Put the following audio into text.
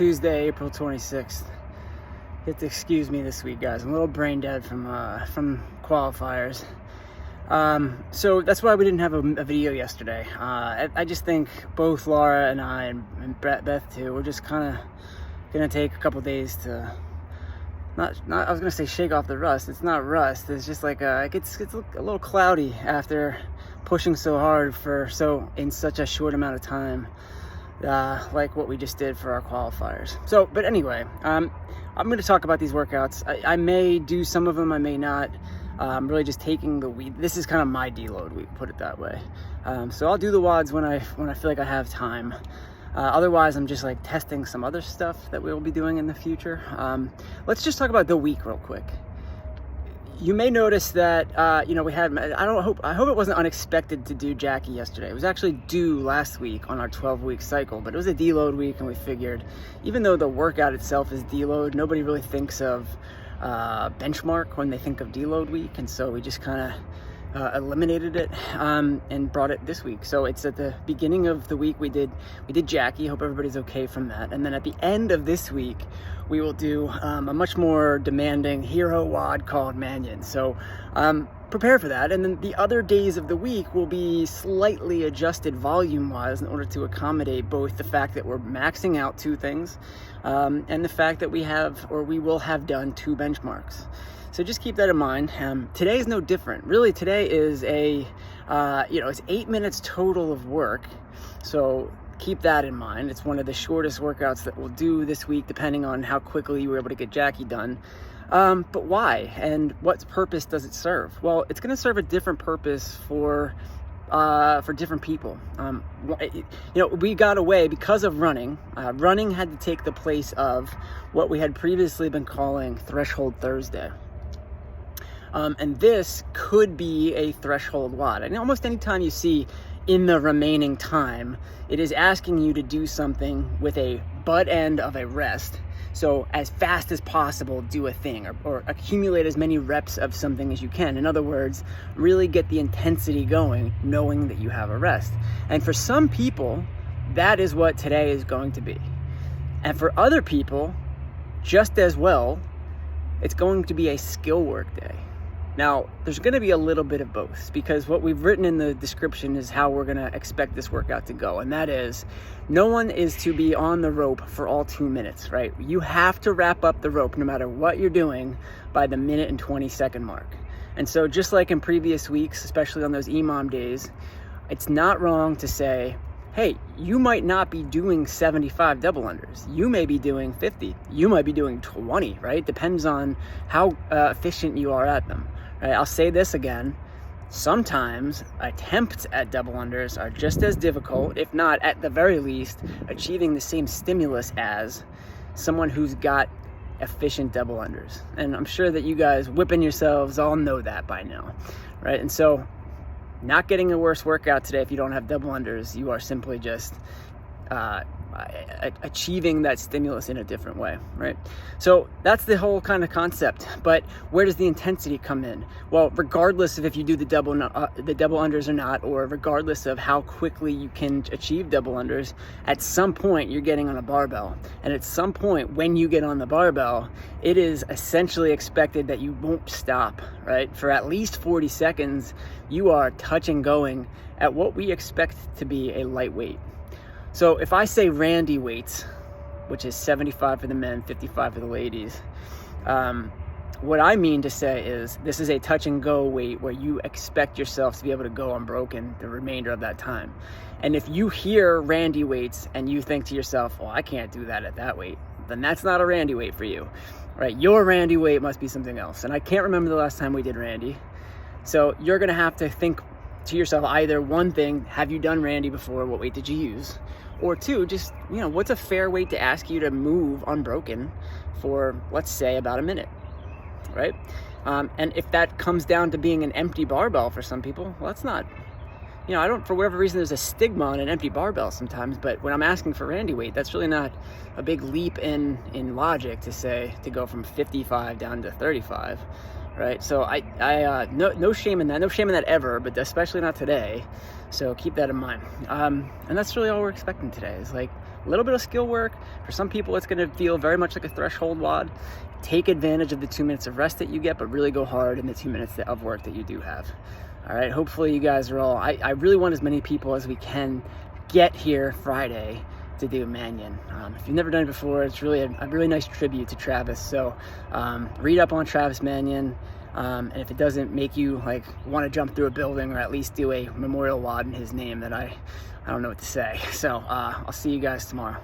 Tuesday, April 26th. You have to excuse me this week, guys. I'm a little brain dead from qualifiers. So that's why we didn't have a video yesterday. I just think both Laura and I and Beth too, we're just kind of gonna take a couple days to not I was gonna say shake off the rust. It's not rust. It's just like it gets a little cloudy after pushing so hard in such a short amount of time. Like what we just did for our qualifiers. So, but anyway, I'm going to talk about these workouts. I may do some of them, I may not. I'm really just taking the week. This is kind of my deload week, put it that way. So I'll do the WODs when I feel like I have time. Otherwise, I'm just like testing some other stuff that we'll be doing in the future. Let's just talk about the week real quick. You may notice that, we had, I hope it wasn't unexpected to do Jackie yesterday. It was actually due last week on our 12-week cycle, but it was a deload week, and we figured, even though the workout itself is deload, nobody really thinks of benchmark when they think of deload week, and so we just kind of eliminated it and brought it this week. So it's at the beginning of the week we did Jackie. Hope everybody's okay from that. And then at the end of this week, we will do a much more demanding hero WOD called Manion. So prepare for that. And then the other days of the week will be slightly adjusted volume-wise in order to accommodate both the fact that we're maxing out 2 things and the fact that we will have done 2 benchmarks. So just keep that in mind. Today is no different. Really, today is it's 8 minutes total of work. So keep that in mind. It's one of the shortest workouts that we'll do this week, depending on how quickly you were able to get Jackie done. But why? And what purpose does it serve? Well, it's going to serve a different purpose for different people. We got away because of running. Running had to take the place of what we had previously been calling Threshold Thursday. And this could be a threshold WOD. And almost anytime you see in the remaining time, it is asking you to do something with a butt end of a rest. So as fast as possible, do a thing or accumulate as many reps of something as you can. In other words, really get the intensity going, knowing that you have a rest. And for some people, that is what today is going to be. And for other people, just as well, it's going to be a skill work day. Now, there's going to be a little bit of both, because what we've written in the description is how we're going to expect this workout to go. And that is, no one is to be on the rope for all 2 minutes, right? You have to wrap up the rope no matter what you're doing by the minute and 20-second mark. And so just like in previous weeks, especially on those EMOM days, it's not wrong to say, hey, you might not be doing 75 double unders. You may be doing 50. You might be doing 20, right? Depends on how efficient you are at them. Right? I'll say this again. Sometimes attempts at double unders are just as difficult, if not at the very least, achieving the same stimulus as someone who's got efficient double unders. And I'm sure that you guys whipping yourselves all know that by now, right? And so not getting a worse workout today if you don't have double unders. You are simply just achieving that stimulus in a different way, right? So that's the whole kind of concept. But where does the intensity come in? Well, regardless of if you do the double unders or not, or regardless of how quickly you can achieve double unders, at some point you're getting on a barbell. And at some point when you get on the barbell, it is essentially expected that you won't stop, right? For at least 40 seconds, you are touch and going at what we expect to be a lightweight. So if I say Randy weights, which is 75 for the men, 55 for the ladies, what I mean to say is this is a touch and go weight where you expect yourself to be able to go unbroken the remainder of that time. And if you hear Randy weights and you think to yourself, well, I can't do that at that weight, then that's not a Randy weight for you, right? Your Randy weight must be something else. And I can't remember the last time we did Randy. So you're going to have to think to yourself, either one thing, have you done Randy before? What weight did you use? Or two, just, what's a fair weight to ask you to move unbroken for, let's say, about a minute, right? And if that comes down to being an empty barbell for some people, well, that's not, for whatever reason, there's a stigma on an empty barbell sometimes, but when I'm asking for Randy weight, that's really not a big leap in logic to go from 55 down to 35. Right, so no shame in that ever, but especially not today. So keep that in mind. And that's really all we're expecting today is like a little bit of skill work. For some people, it's going to feel very much like a threshold WOD. Take advantage of the 2 minutes of rest that you get, but really go hard in the 2 minutes of work that you do have. All right, hopefully you guys are all, I really want as many people as we can get here Friday to do Manion. If you've never done it before, it's really a really nice tribute to Travis. So read up on Travis Manion, and if it doesn't make you like want to jump through a building or at least do a memorial WOD in his name, then I don't know what to say. So I'll see you guys tomorrow.